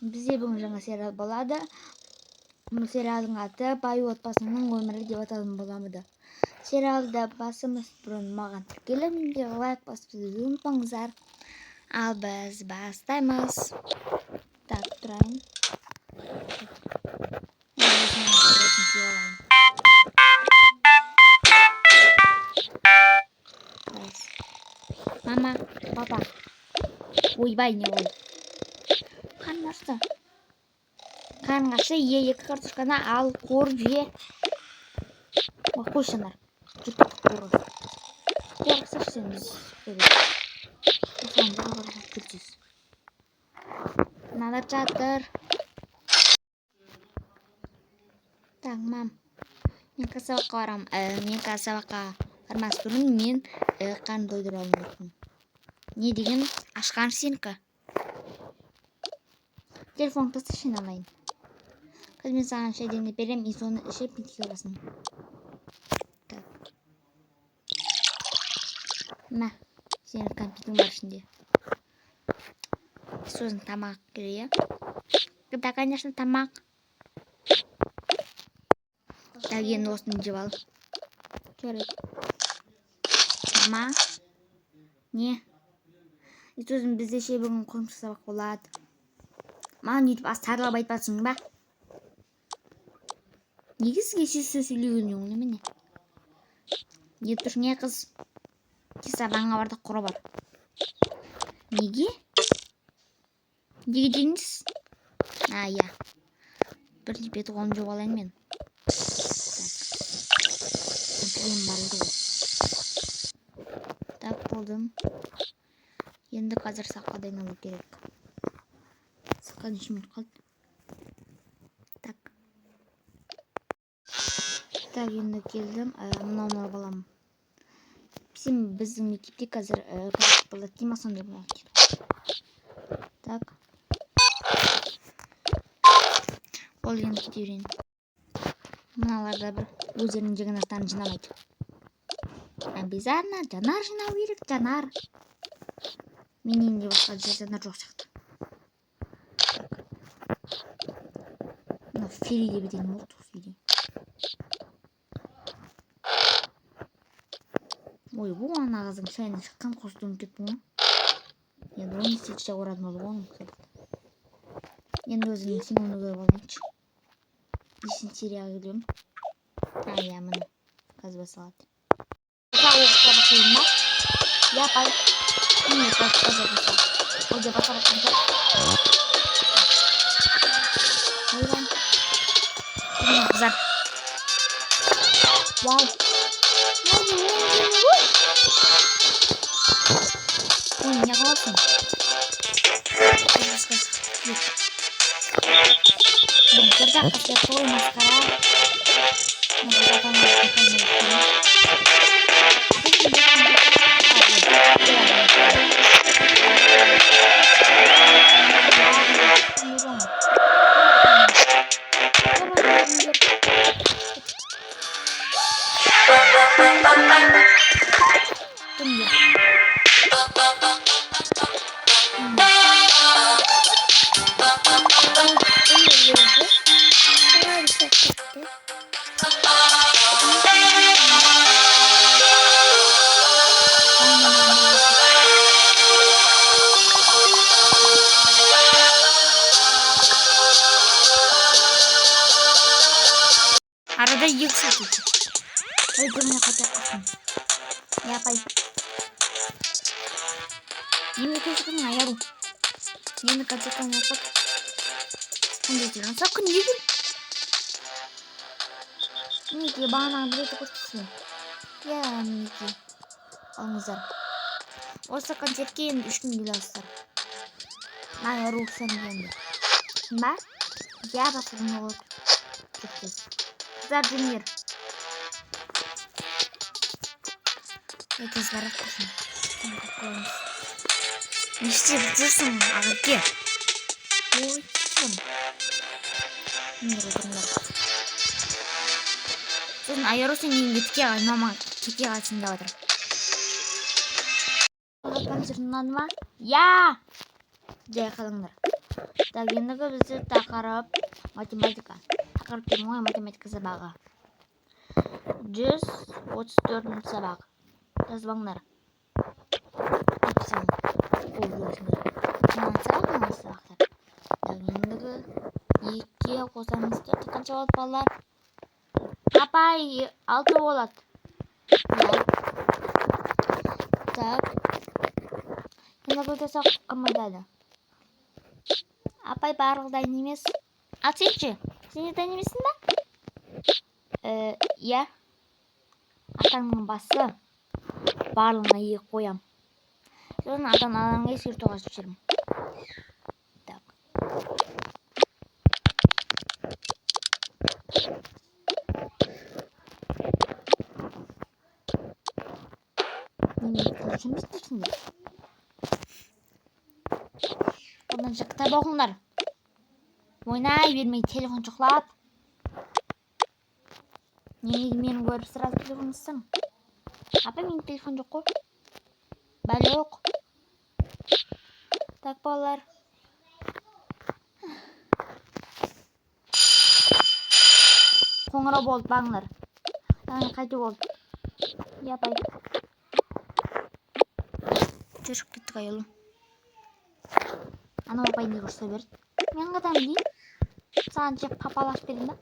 Бізде бүгін жаңа сериал болады. Бұл сериалдың аты «Бай отбасының өмірі» деп аталатын боламыды. Сериалды басымыз бұрын маған тіркеліп, менде лайк басып ұмытпаңыздар. Ал біз бастаймыз. Так, тұрайын. Мама, папа. Ойбай, не ой. Қанашты. Қанғашы екі картошканы ал, қорып же. Қой шанар. Жүріп қорып. Қорықсаш сен біз көбет. Осыған бір күртсіз. Мыналар жатыр. Так, мам. Мен сабаққа барам. Мен сабаққа бармас бұрын мен қан дойдыра алмаймын. Не деген ашқан сенікі? Телефон тасташы алайын. Қазір мен саған шай демдеп берем, и соны ішіп мектепке барасың. Так. На, сенің компьютерің бар ішінде. Сосын тамақ керек. Да, конечно, тамақ. Так, енді осыны жеп ал. Керек. Мама. Не? И сосын бізде ше бүгін қосымша сабақ болады. Маған өйтіп астарлап айтпасың ба? Неге сізге сөз сөйлеген жоң немене? Не тұрш не қыз? Сабағыңа барда құра бар. Неге? Неге деңіз? Я. Бір беті қолын жоқ алайын мен. Крем бар еді ғой. Так, болдым. Енді қазір саққа дайындалу керек. Саққа 3 минут қалды. Так. Так, енді келдім. Мынау балам. Біздің мектепте қазір болады дейма сондай болады. Так. Ол енді кете берейін. Мыналарда бір өздерінің жеген аттарын жинамайды. Обязательно жанар жинау керек, жанар. Менен де басқа жанар жоқ сияқты. Мына Фери деп етейін болды, Фери. Ой, бұл ана қыздың шайына шыққан қосты ұмытып бұл. Енді оны істетші оратын болды оның сабақта. Енді өзінің символын көріп алайыншы. Есін серияға келем. Я міне қазір басалады. Сабақ қойын ма? Я пай. Не, қазір. Оде басалады қанша. Ойбай. Міне қызар. Вау. Ой, не қаласың. Бұл көрді қасия той масқара. Arada yıksın. Öldürmeye kadar kalsın. Yapay. Ini kesukaan ayaru. Ini kesukaan apa? Ini jalan sakın yedin. Ini ki bana beri tuh ya ini ki. Almazar. O sakın çetkiyin düşkün gilaslar. Ayaru sen yendi. Mbak? Ya basın olur. Güzel dinler. Это зарахусан. Не все бдырсың, ағаке. Ой, сен. Мир отырмар. Сосын айыру сен еңгетке мама кете қалсын деп отыр. Концерт ұнады ма? Я! Жай қалыңдар. Так, ендігі бізде тақырып математика. Тақырып деймін ғой, математика сабағы. 134 сабақ. Жазбаңдар. Написаң. Ол көресіңдер. Мынаны сабақтар. Так, ендігі 2 қосамыз 4 қанша болады балалар? Апай, 6 болады. Так. Енді көтесақ кім айтады? Апай барлығы дайын емес. Ал сенші? Сен де дайын емессің ба? Иә. Атаңның басы. Барлығына 2 қоям. Сосын ата-анаға ескертуге жіберемін. Так. Неге телефон істейсіңдер? Оданша кітап оқыңдар. Ойнай бермей телефон жұқлап. Неге мені көріп сразу телефон істің? Апай, менің телефон жоқ қой. Бәле оқ. Так, балалар. Қоңырау болды, бағыңдар. Қайту болды. Иә, апай. Жүріп кеттік айылым. Анау апай не көрсе берді. Мен қадам дейін. Саған жеп папалаш бердім ба?